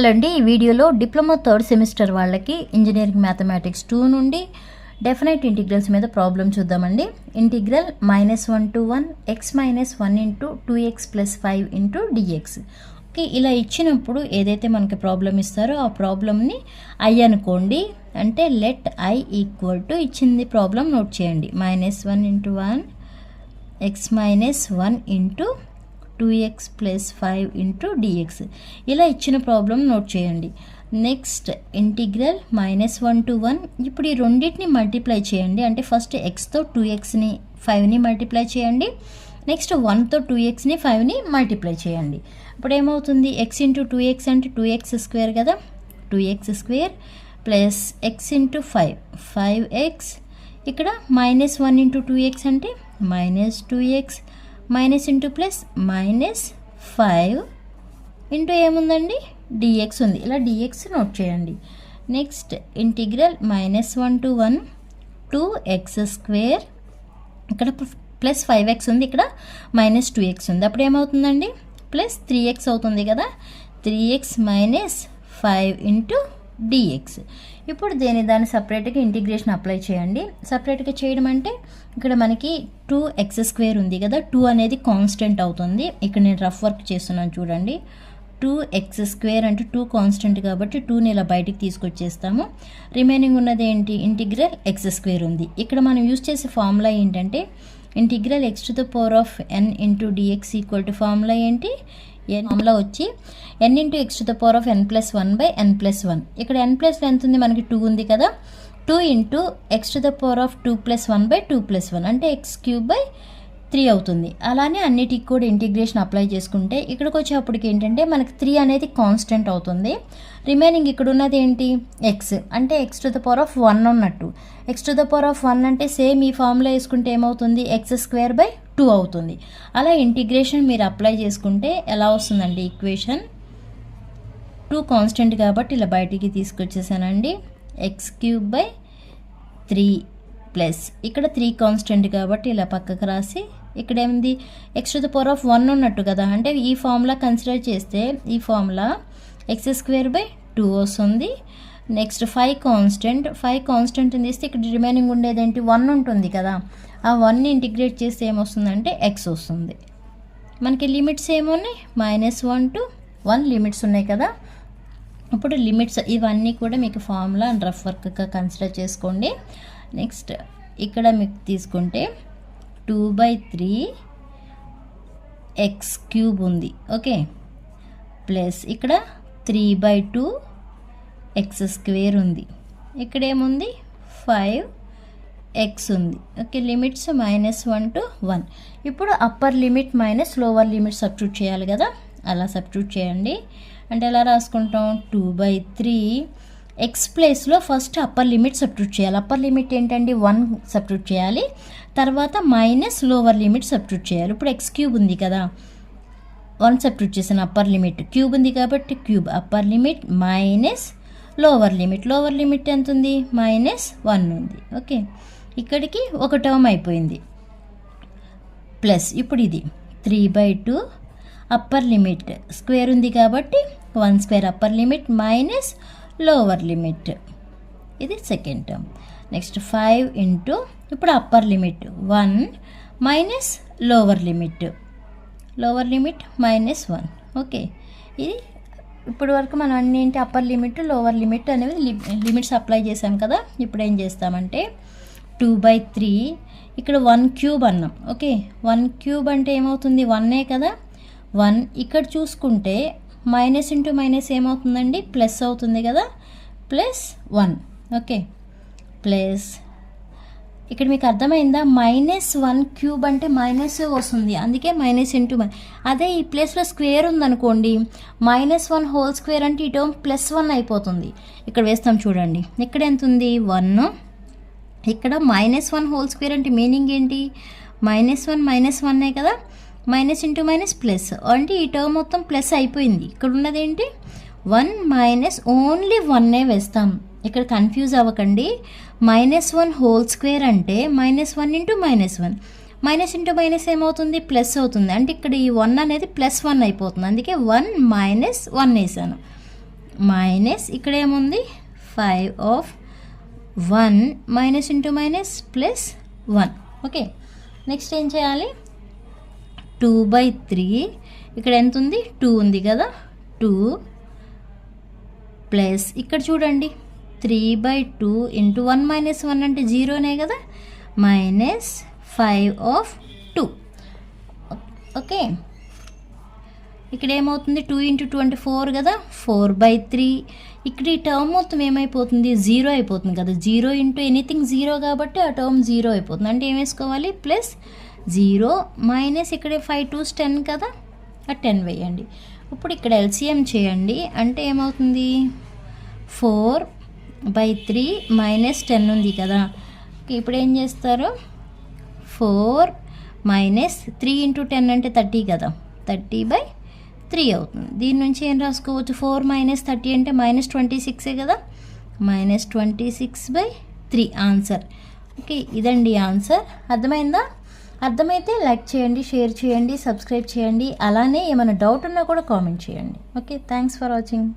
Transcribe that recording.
Hello అండి, ఈ వీడియోలో డిప్లొమా థర్డ్ సెమిస్టర్ వాళ్ళకి ఇంజనీరింగ్ మ్యాథమెటిక్స్ 2 నుండి డెఫినైట్ ఇంటిగ్రల్స్ మీద ప్రాబ్లం చూద్దామండి. Integral -1 to 1 x - 1 into 2x + 5 into dx. Okay, ఇలా ఇచ్చినప్పుడు ఏదైతే మనకి ప్రాబ్లం ఇస్తారో ఆ ప్రాబ్లమ్ని ఐ అనుకోండి. అంటే లెట్ ఐ ఈక్వల్ టు ఇచ్చింది ప్రాబ్లం నోట్ చేయండి. -1 into 1 x - 1 into 2x + 5 into dx. ఇలా ఇచ్చిన ప్రాబ్లం నోట్ చేయండి. Next integral -1 to 1. ఇప్పుడు ఈ రెండింటిని మల్టిప్లై చేయండి. అంటే ఫస్ట్ ఎక్స్తో 2xని 5ని మల్టిప్లై చేయండి. నెక్స్ట్ 1తో 2xని 5ని మల్టిప్లై చేయండి. ఇప్పుడు ఏమవుతుంది? x ఇంటూ 2x అంటే 2x² కదా, 2x² plus x into 5 5x. ఇక్కడ -1 ఇంటూ 2x అంటే -2x minus into plus -5 into ఏముందండి dx ఉంది. ఇలా dx నోట్ చేయండి. Next integral -1 to 1 2x². ఇక్కడ ప్లస్ 5x ఉంది, ఇక్కడ -2x ఉంది. అప్పుడు ఏమవుతుందండి? ప్లస్ 3x అవుతుంది కదా, 3x - 5 ఇంటూ dx. ఇప్పుడు దాన్ని సపరేట్గా ఇంటిగ్రేషన్ అప్లై చేయండి. సపరేట్గా చేయడం అంటే ఇక్కడ మనకి 2x² ఉంది కదా, 2 అనేది కాన్స్టెంట్ అవుతుంది. ఇక్కడ నేను రఫ్ వర్క్ చేస్తున్నాను చూడండి. 2x² అంటే 2 కాన్స్టెంట్ కాబట్టి 2ని ఇలా బయటికి తీసుకొచ్చేస్తాము. రిమైనింగ్ ఉన్నది ఏంటి? ఇంటిగ్రల్ x² ఉంది. ఇక్కడ మనం యూజ్ చేసే ఫార్ములా ఏంటంటే integral x⁴n into dx equal to formula ఏంటి? ఫార్ములా వచ్చి n ఇంటూ x⁴n+1/n+1. ఇక్కడ n+1 ఎంత ఉంది? మనకి 2 ఉంది కదా, 2 ఇంటూ x⁴2+1/2+1 అంటే x³ 3 అవుతుంది. అలానే అన్నిటికి కూడా ఇంటిగ్రేషన్ అప్లై చేసుకుంటే ఇక్కడికి వచ్చేప్పటికి ఏంటంటే మనకి 3 అనేది కాన్స్టెంట్ అవుతుంది. రిమైనింగ్ ఇక్కడ ఉన్నది ఏంటి? x అంటే x⁴1 ఉన్నట్టు. x⁴1 అంటే సేమ్ ఈ ఫార్ములా వేసుకుంటే ఏమవుతుంది? x²/2 అవుతుంది. అలా ఇంటిగ్రేషన్ మీరు అప్లై చేసుకుంటే ఎలా వస్తుందండి ఈక్వేషన్? 2 కాన్స్టెంట్ కాబట్టి ఇలా బయటికి తీసుకొచ్చేసానండి. x³ 3 ఇక్కడ 3 కాన్స్టెంట్ కాబట్టి ఇలా పక్కకు రాసి ఇక్కడ ఏముంది? x⁴1 ఉన్నట్టు కదా, అంటే ఈ ఫార్ములా కన్సిడర్ చేస్తే ఈ ఫార్ములా x²/2 వస్తుంది. నెక్స్ట్ 5 కాన్స్టెంట్ తీస్తే ఇక్కడ రిమైనింగ్ ఉండేది ఏంటి? 1 ఉంటుంది కదా, ఆ 1ని ఇంటిగ్రేట్ చేస్తే ఏమొస్తుందంటే x వస్తుంది. మనకి లిమిట్స్ ఏమున్నాయి? -1 to 1 లిమిట్స్ ఉన్నాయి కదా. ఇప్పుడు లిమిట్స్ ఇవన్నీ కూడా మీకు ఫార్ములా అండ్ రఫ్ వర్క్గా కన్సిడర్ చేసుకోండి. నెక్స్ట్ ఇక్కడ మీకు తీసుకుంటే 2/3 x³ ఉంది. ఓకే, ప్లస్ ఇక్కడ 3/2 x² ఉంది. ఇక్కడ ఏముంది? 5x ఉంది. Okay, limits -1 to 1. ఇప్పుడు upper limit minus lower limit substitute చేయాలి కదా, అలా సబ్స్టిట్యూట్ చేయండి. అంటే ఎలా రాసుకుంటాం? 2/3 x ప్లేస్లో ఫస్ట్ అప్పర్ లిమిట్ సబ్స్టిట్యూట్ చేయాలి. అప్పర్ లిమిట్ ఏంటండి? 1 సబ్స్టిట్యూట్ చేయాలి. తర్వాత మైనస్ లోవర్ లిమిట్ సబ్స్టిట్యూట్ చేయాలి. ఇప్పుడు x³ ఉంది కదా, 1 సబ్స్టిట్యూట్ చేసిన అప్పర్ లిమిట్, క్యూబ్ ఉంది కాబట్టి cube upper limit minus lower limit ఎంత ఉంది? -1 ఉంది. ఓకే, ఇక్కడికి ఒక టర్మ్ అయిపోయింది. ప్లస్ ఇప్పుడు ఇది 3/2 అప్పర్ లిమిట్ స్క్వేర్ ఉంది కాబట్టి 1² upper limit minus lower limit, ఇది సెకండ్ టర్మ్. నెక్స్ట్ 5 ఇంటూ ఇప్పుడు upper limit 1 minus lower limit -1. Okay, ఇది ఇప్పుడు వరకు మనం అన్నింటి అప్పర్ లిమిట్ లోవర్ లిమిట్ అనేవి లిమిట్స్ అప్లై చేసాం కదా. ఇప్పుడు ఏం చేస్తామంటే 2/3 ఇక్కడ 1³ అన్నాం. ఓకే, 1³ అంటే ఏమవుతుంది? 1ఏ కదా, 1. ఇక్కడ చూసుకుంటే మైనస్ ఇంటూ మైనస్ ఏమవుతుందండి? ప్లస్ అవుతుంది కదా, +1. ఓకే, ప్లస్ ఇక్కడ మీకు అర్థమైందా? -1³ అంటే మైనస్ వస్తుంది, అందుకే మైనస్ ఇంటూ అదే ఈ ప్లేస్లో స్క్వేర్ ఉందనుకోండి, -1² అంటే ఈ టర్మ్ +1 అయిపోతుంది. ఇక్కడ వేస్తాం చూడండి, ఇక్కడ ఎంత ఉంది? 1. ఇక్కడ -1² అంటే మీనింగ్ ఏంటి? -1 కదా, మైనస్ ఇంటూ మైనస్ ప్లస్ అంటే ఈ టర్మ్ మొత్తం ప్లస్ అయిపోయింది. ఇక్కడ ఉన్నది ఏంటి? 1 ఓన్లీ 1 వేస్తాం. ఇక్కడ కన్ఫ్యూజ్ అవ్వకండి. -1² అంటే -1 ఇంటూ -1 మైనస్ ఇంటూ మైనస్ ఏమవుతుంది? ప్లస్ అవుతుంది. అంటే ఇక్కడ ఈ 1 అనేది +1 అయిపోతుంది, అందుకే 1 - 1 వేసాను. మైనస్ ఇక్కడ ఏముంది 5 of 1 minus into minus plus 1. Okay, next ఏం చేయాలి? 2/3 ఇక్కడ ఎంత ఉంది? 2 ఉంది కదా, 2 ప్లస్ ఇక్కడ చూడండి 3/2 ఇంటూ 1 మైనస్ 1 అంటే 0నే కదా, మైనస్ 5 ఆఫ్ 2. ఓకే, ఇక్కడ ఏమవుతుంది? 2 ఇంటూ 2 అంటే 4 కదా, 4/3. ఇక్కడ ఈ టర్మ్ మొత్తం ఏమైపోతుంది? 0 అయిపోతుంది కదా, 0 ఇంటూ ఎనీథింగ్ 0 కాబట్టి ఆ టర్మ్ 0 అయిపోతుంది. అంటే ఏం వేసుకోవాలి? ప్లస్ 0 మైనస్ ఇక్కడ 5 2s 10 కదా, ఆ 10 వేయండి. ఇప్పుడు ఇక్కడ ఎల్సిఎం చేయండి, అంటే ఏమవుతుంది? 4/3 మైనస్ 10 ఉంది కదా. ఇప్పుడు ఏం చేస్తారు? 4 మైనస్ 3 ఇంటూ 10 అంటే 30 కదా, 30/3 అవుతుంది. దీని నుంచి ఏం రాసుకోవచ్చు? 4 మైనస్ 30 అంటే మైనస్ 26 కదా, మైనస్ 26/3 ఆన్సర్. ఓకే, ఇదండి ఆన్సర్. అర్థమైందా? అర్థమైతే లైక్ చేయండి, షేర్ చేయండి, సబ్స్క్రైబ్ చేయండి. అలానే ఏమైనా డౌట్ ఉన్నా కూడా కామెంట్ చేయండి. Okay, thanks for watching.